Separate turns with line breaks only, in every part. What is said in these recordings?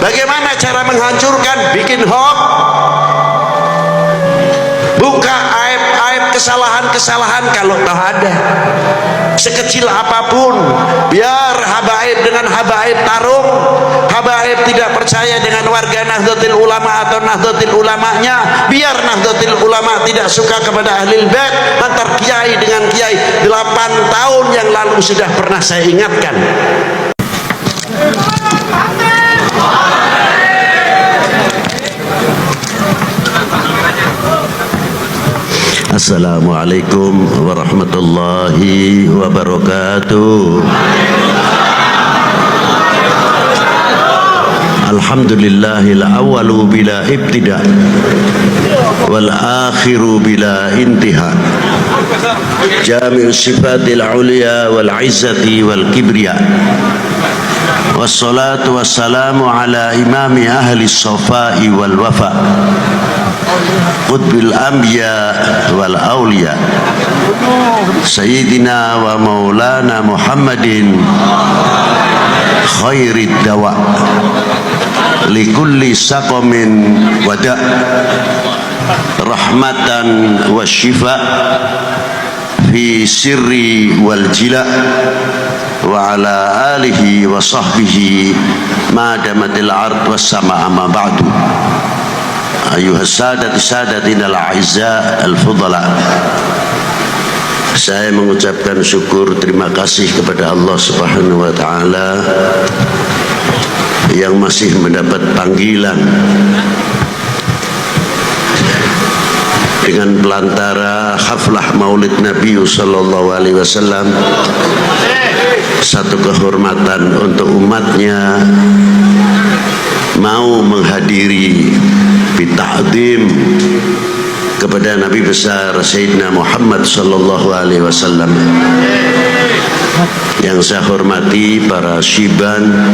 Bagaimana cara menghancurkan? Bikin hoax, buka aib-aib, kesalahan-kesalahan kalau tahu ada, sekecil apapun. Biar habaib dengan habaib tarung, habaib tidak percaya dengan warga Nahdlatul Ulama atau Nahdlatul Ulamanya. Biar Nahdlatul Ulama tidak suka kepada Ahlul Bait, antar kiai dengan kiai. 8 tahun yang lalu sudah pernah saya ingatkan. Assalamualaikum warahmatullahi wabarakatuh. Alhamdulillahil awwalu bila ibtida wal akhiru bila intiha. Jami'us sifatil ulia wal izzati wal kibriya. Wassalatu wassalamu ala imami ahli safai wal wafa, qutbil anbiya wal awliya, sayyidina wa maulana Muhammadin khairid dawa likulli saqamin wada, rahmatan wa shifa fi sirri wal jila, wa ala alihi wa sahbihi ma damatil ard was sama amma ba'du. Ayuhas sadatina al-a'izza al-fudala, saya mengucapkan syukur terima kasih kepada Allah Subhanahu wa taala yang masih mendapat panggilan dengan pelantara haflah Maulid Nabi sallallahu alaihi wasallam. Satu kehormatan untuk umatnya mau menghadiri bita'zim kepada Nabi besar Sayyidina Muhammad sallallahu alaihi wasallam. Yang saya hormati para syiban,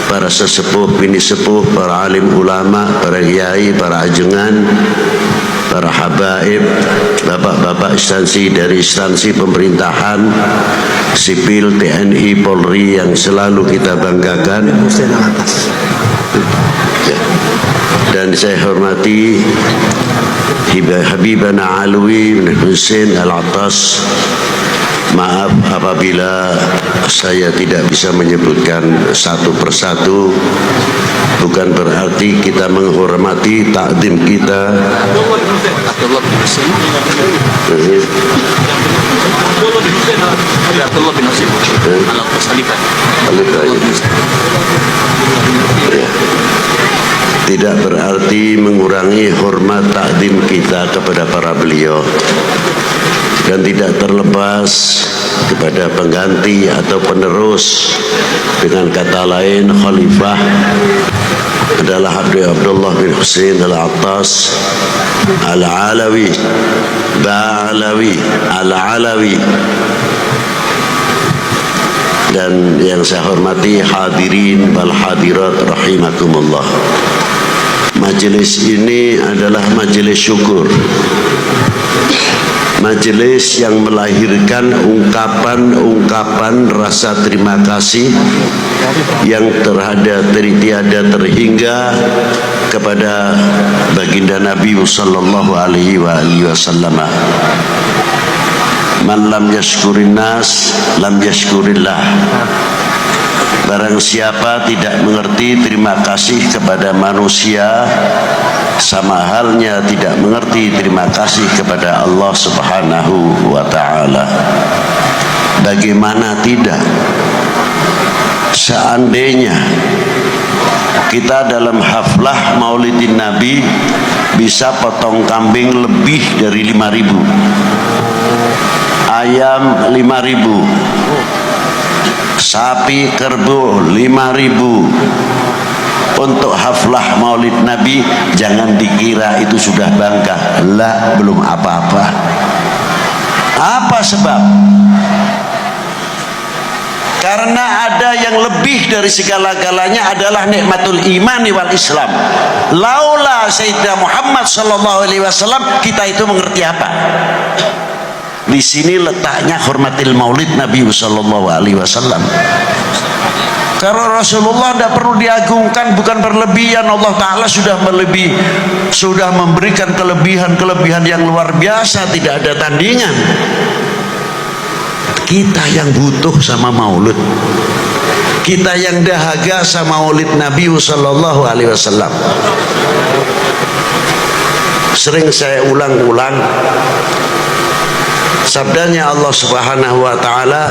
para sesepuh, bini sepuh, para alim ulama, para kiai, para ajengan, para habaib, bapak-bapak instansi dari instansi pemerintahan, sipil, TNI, Polri yang selalu kita banggakan. Dan saya hormati Habibana Alwi bin Husain Al-Attas. Maaf apabila saya tidak bisa menyebutkan satu persatu. Bukan berarti kita menghormati takdim kita. Abdullah bin Husain. Abdullah bin Husain. Al-Attas Khalifah. Tidak berarti mengurangi hormat takdim kita kepada para beliau, dan tidak terlepas kepada pengganti atau penerus. Dengan kata lain, khalifah adalah Abdullah bin Husain Al-Attas Al-Alawi Ba'alawi Al-Alawi. Dan yang saya hormati hadirin wal hadirat rahimakumullah, majelis ini adalah majelis syukur, majelis yang melahirkan ungkapan-ungkapan rasa terima kasih yang tiada terhingga kepada baginda Nabi sallallahu alaihi wasallam. Man lam yashkurin nas lam yashkurillah. Barang siapa tidak mengerti terima kasih kepada manusia, sama halnya tidak mengerti terima kasih kepada Allah Subhanahu wa ta'ala. Bagaimana tidak, seandainya kita dalam haflah Maulidin Nabi bisa potong kambing lebih dari 5.000, ayam 5.000, sapi kerbau 5.000 untuk haflah Maulid Nabi, jangan dikira itu sudah bangga. Lah, belum apa-apa. Apa sebab? Karena ada yang lebih dari segala-galanya adalah nikmatul imani wal Islam. Laula Sayyidina Muhammad sallallahu alaihi wasallam, kita itu mengerti apa? Di sini letaknya hormatil Maulid Nabi sallallahu alaihi wasallam. Karena Rasulullah tidak perlu diagungkan, bukan berlebihan. Allah Ta'ala sudah memberikan kelebihan-kelebihan yang luar biasa, tidak ada tandingan. Kita yang butuh sama maulud, kita yang dahaga sama maulid Nabi Sallallahu Alaihi Wasallam. Sering saya ulang-ulang sabdanya Allah Subhanahu wa taala,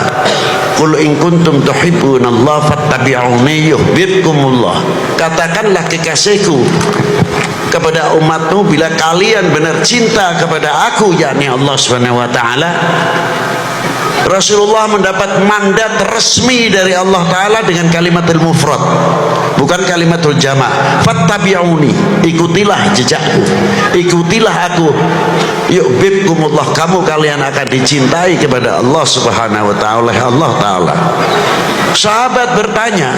"Qul in kuntum tuhibbunallaha fattabi'uni yuhibbukumullah." Katakanlah kekasihku kepada umatmu, bila kalian benar cinta kepada aku, yakni Allah Subhanahu wa taala. Rasulullah mendapat mandat resmi dari Allah Ta'ala dengan kalimatul mufrad, bukan kalimatul jama'. Fattabi'uni, ikutilah jejakku, ikutilah aku, yuhibbukumullah, kalian akan dicintai kepada Allah Subhanahu wa ta'ala oleh Allah Ta'ala. Sahabat bertanya,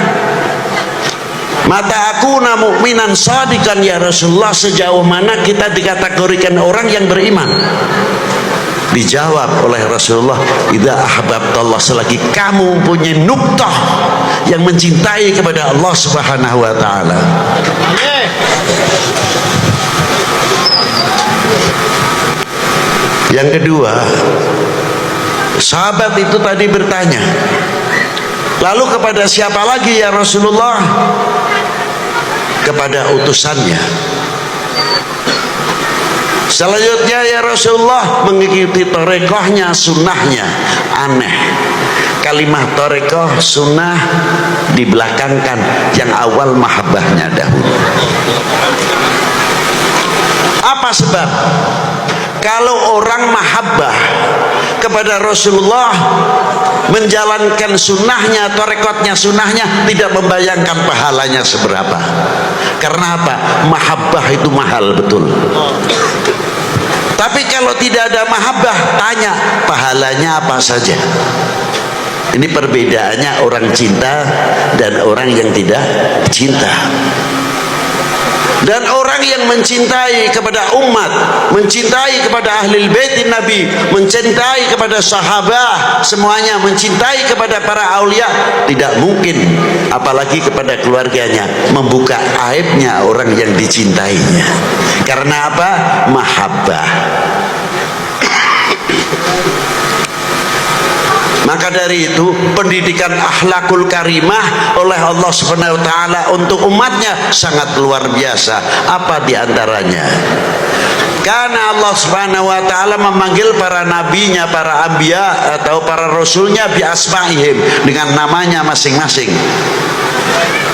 mata aku mu'minan sadikan ya Rasulullah, sejauh mana kita dikategorikan orang yang beriman? Dijawab oleh Rasulullah, idza ahbabtallah, selagi kamu mempunyai nuktah yang mencintai kepada Allah Subhanahu wa taala. Yang kedua, sahabat itu tadi bertanya, lalu kepada siapa lagi ya Rasulullah? Kepada utusannya. Selanjutnya ya Rasulullah, mengikuti torekohnya, sunnahnya. Aneh, kalimah torekoh sunnah dibelakangkan, yang awal mahabbahnya dahulu. Apa sebab? Kalau orang mahabbah kepada Rasulullah, menjalankan sunnahnya, torekotnya, sunnahnya, tidak membayangkan pahalanya seberapa. Karena apa? Mahabbah itu mahal betul. Tapi kalau tidak ada mahabbah, tanya pahalanya apa saja. Ini perbedaannya orang cinta dan orang yang tidak cinta. Dan orang yang mencintai kepada umat, mencintai kepada ahli bait Nabi, mencintai kepada sahabat, semuanya mencintai kepada para aulia, tidak mungkin apalagi kepada keluarganya membuka aibnya orang yang dicintainya. Karena apa? Mahabbah. Maka dari itu pendidikan akhlakul karimah oleh Allah Subhanahu wa taala untuk umatnya sangat luar biasa. Apa diantaranya? Karena Allah Subhanahu wa taala memanggil para nabinya, para anbiya atau para rasulnya bi asma'ihim, dengan namanya masing-masing.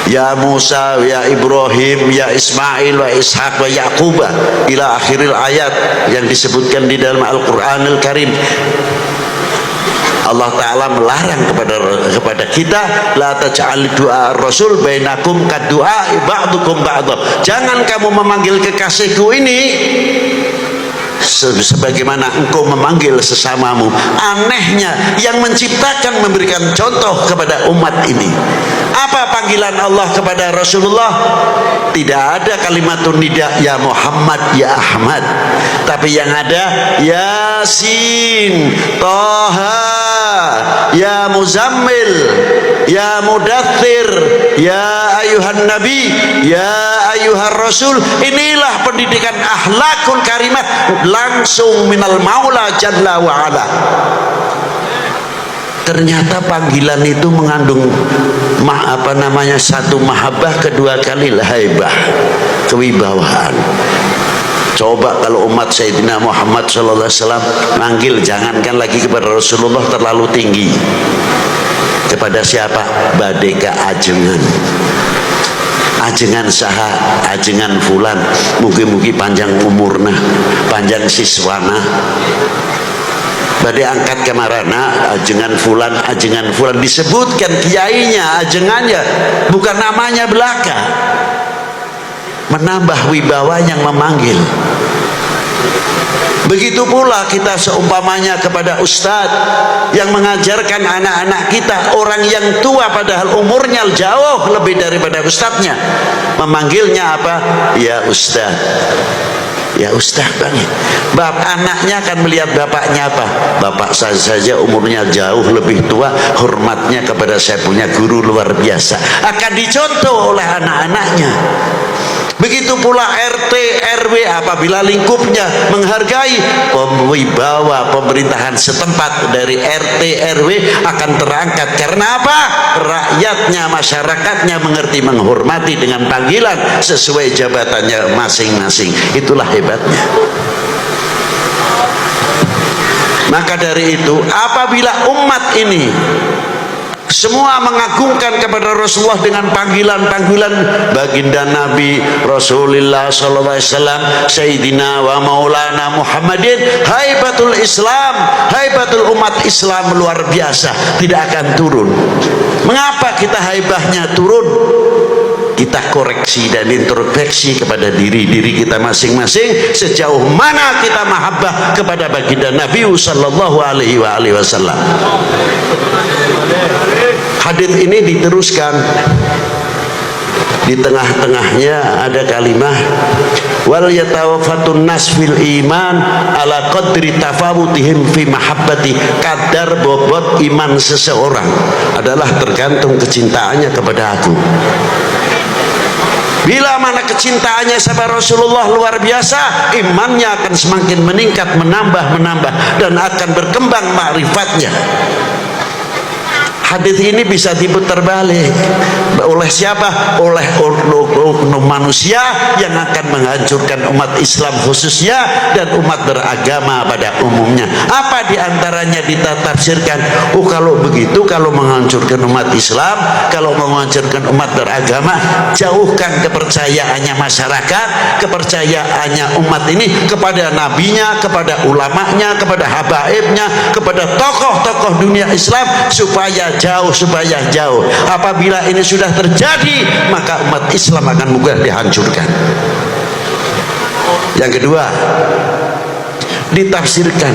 Ya Musa, ya Ibrahim, ya Ismail, wa Ishaq, wa Yaqub, ila akhiril ayat yang disebutkan di dalam Al-Qur'anul Karim. Allah Ta'ala melarang kepada kita, la taj'al du'a rasul bainakum kadu'a ba'dukum ba'dha. Jangan kamu memanggil kekasihku ini sebagaimana engkau memanggil sesamamu. Anehnya, yang menciptakan memberikan contoh kepada umat ini. Apa panggilan Allah kepada Rasulullah? Tidak ada kalimatun nida, ya Muhammad, ya Ahmad. Tapi yang ada Yasin, Toha, ya Muzammil, ya Mudaththir, ya ayuhan nabi, ya ayuhan rasul. Inilah pendidikan akhlakul karimah langsung minal maula jalla wa'ala. Ternyata panggilan itu mengandung satu mahabbah, kedua kali haibah, kewibawaan. Coba kalau umat Sayyidina Muhammad SAW manggil, jangankan lagi kepada Rasulullah, terlalu tinggi. Kepada siapa? Badeka ajengan. Ajengan saha, ajengan fulan, mugi-mugi panjang umurna, panjang siswana. Badai angkat kemarana, ajengan fulan, disebutkan kiainya, ajengannya, bukan namanya belaka. Menambah wibawa yang memanggil. Begitu pula kita seumpamanya kepada ustadz yang mengajarkan anak-anak kita, orang yang tua padahal umurnya jauh lebih daripada ustadznya, memanggilnya apa? Ya ustadz. Ya Ustaz Bang, anaknya akan melihat bapaknya apa? Bapak saya saja umurnya jauh lebih tua, hormatnya kepada saya punya guru luar biasa, akan dicontoh oleh anak-anaknya. Begitu pula RT RW apabila lingkupnya menghargai, wibawa pemerintahan setempat dari RT RW akan terangkat. Karena apa? Rakyatnya, masyarakatnya mengerti, menghormati dengan panggilan sesuai jabatannya masing-masing. Itulah hebatnya. Maka dari itu, apabila umat ini semua mengagungkan kepada Rasulullah dengan panggilan-panggilan baginda Nabi Rasulullah sallallahu alaihi wasallam, Sayyidina wa Maulana Muhammadin, haibatul Islam, haibatul umat Islam luar biasa, tidak akan turun. Mengapa kita haibahnya turun? Kita koreksi dan introspeksi kepada diri kita masing-masing, sejauh mana kita mahabbah kepada baginda Nabi sallallahu alaihi wasallam. Hadits ini diteruskan, di tengah-tengahnya ada kalimat wal yatawaffatun nas fil iman ala qadri tafawutihim fi mahabbati. Kadar bobot iman seseorang adalah tergantung kecintaannya kepada aku. Bila mana kecintaannya sama Rasulullah luar biasa, imannya akan semakin meningkat, menambah dan akan berkembang ma'rifatnya. Hadis ini bisa diputar balik oleh siapa? Oleh oknum manusia yang akan menghancurkan umat Islam khususnya dan umat beragama pada umumnya. Apa diantaranya ditafsirkan? Oh, kalau begitu, kalau menghancurkan umat Islam, kalau menghancurkan umat beragama, jauhkan kepercayaannya masyarakat, kepercayaannya umat ini kepada nabinya, kepada ulamanya, kepada habaibnya, kepada tokoh-tokoh dunia Islam, supaya jauh. Apabila ini sudah terjadi, maka umat Islam akan mudah dihancurkan. Yang kedua, ditafsirkan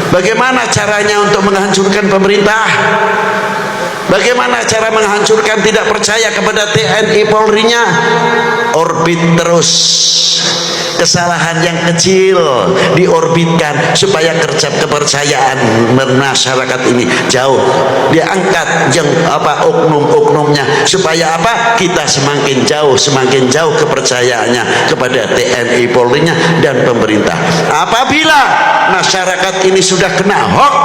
bagaimana caranya untuk menghancurkan pemerintah, bagaimana cara menghancurkan tidak percaya kepada TNI Polri-nya. Orbit terus, kesalahan yang kecil diorbitkan supaya kepercayaan masyarakat ini jauh, diangkat yang oknum-oknumnya, supaya apa? Kita semakin jauh kepercayaannya kepada TNI Polri-nya dan pemerintah. Apabila masyarakat ini sudah kena hoax,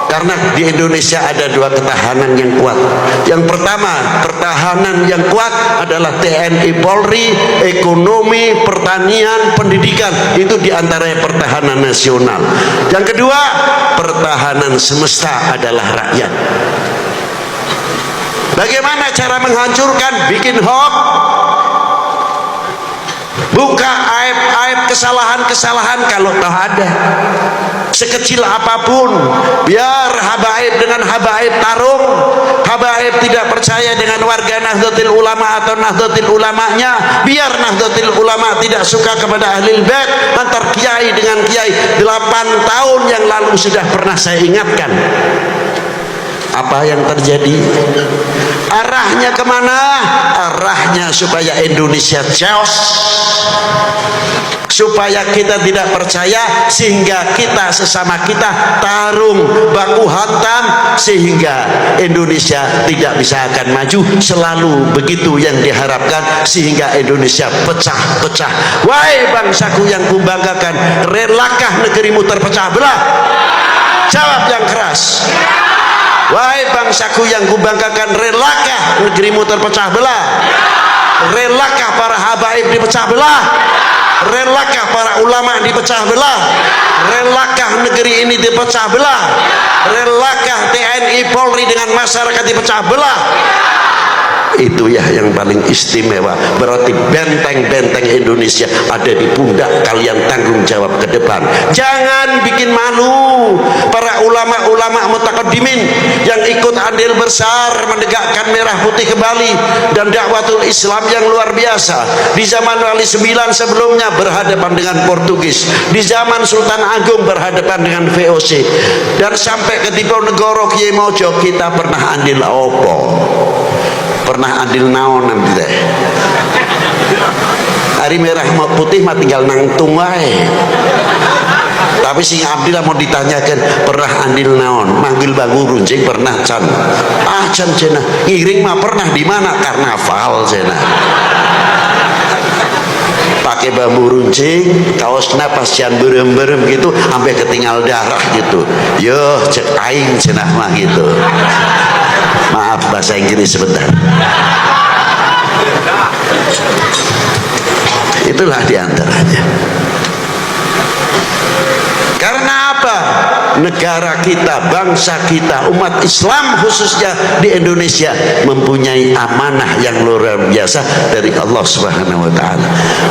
karena di Indonesia ada dua ketahanan yang kuat. Yang pertama, pertahanan yang kuat adalah TNI Polri, ekonomi, pertanian, pendidikan. Itu diantaranya pertahanan nasional. Yang kedua, pertahanan semesta adalah rakyat. Bagaimana cara menghancurkan? Bikin hoax, buka aib-aib, kesalahan-kesalahan kalau tahu ada, sekecil apapun. Biar habaib dengan habaib tarung, habaib tidak percaya dengan warga Nahdlatul Ulama atau Nahdlatul Ulamanya, biar Nahdlatul Ulama tidak suka kepada Ahlul Bait, antar kiai dengan kiai. 8 tahun yang lalu sudah pernah saya ingatkan. Apa yang terjadi? Arahnya kemana? Arahnya supaya Indonesia chaos, supaya kita tidak percaya, sehingga kita sesama kita tarung baku hantam, sehingga Indonesia tidak bisa akan maju. Selalu begitu yang diharapkan, sehingga Indonesia pecah-pecah. Wahai bangsaku yang kubanggakan, relakah negerimu terpecah belah? Jawab yang keras. Wahai bangsaku yang kubanggakan, relakah negerimu terpecah belah? Relakah para habaib dipecah belah? Relakah para ulama dipecah belah? Relakah negeri ini dipecah belah? Relakah TNI Polri dengan masyarakat dipecah belah? Itu ya yang paling istimewa. Berarti benteng-benteng Indonesia ada di pundak kalian, tanggung jawab ke depan. Jangan bikin malu para ulama-ulama mutaqaddimin yang ikut andil besar menegakkan merah putih kembali dan dakwatul Islam yang luar biasa. Di zaman Wali IX sebelumnya berhadapan dengan Portugis, di zaman Sultan Agung berhadapan dengan VOC, dan sampai ke Diponegoro Kiai Mojo kita pernah andil opo, pernah adil naon nanti teh. hari merah putih mah tinggal nangtung wae. Tapi sing abdi lah mau ditanyakan pernah andil naon manggil bambu runcing pernah can can cina ngiring mah pernah di mana karnaval cina pakai bambu runcing kaosna pasian berem-berem gitu sampai ketinggal darah gitu yo cek aing cina mah gitu. Maaf bahasa Inggris sebentar. Itulah diantaranya. Karena apa? Negara kita, bangsa kita, umat Islam khususnya di Indonesia mempunyai amanah yang luar biasa dari Allah Subhanahu wa taala.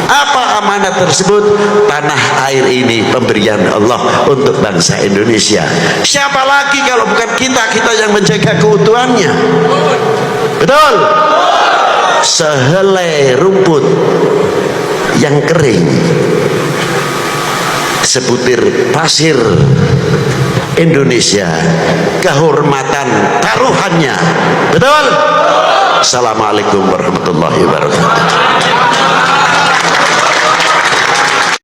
Apa amanah tersebut? Tanah air ini pemberian Allah untuk bangsa Indonesia. Siapa lagi kalau bukan kita yang menjaga keutuhannya? Betul? Sehelai rumput yang kering, sebutir pasir Indonesia, kehormatan taruhannya. Betul? Assalamualaikum warahmatullahi wabarakatuh.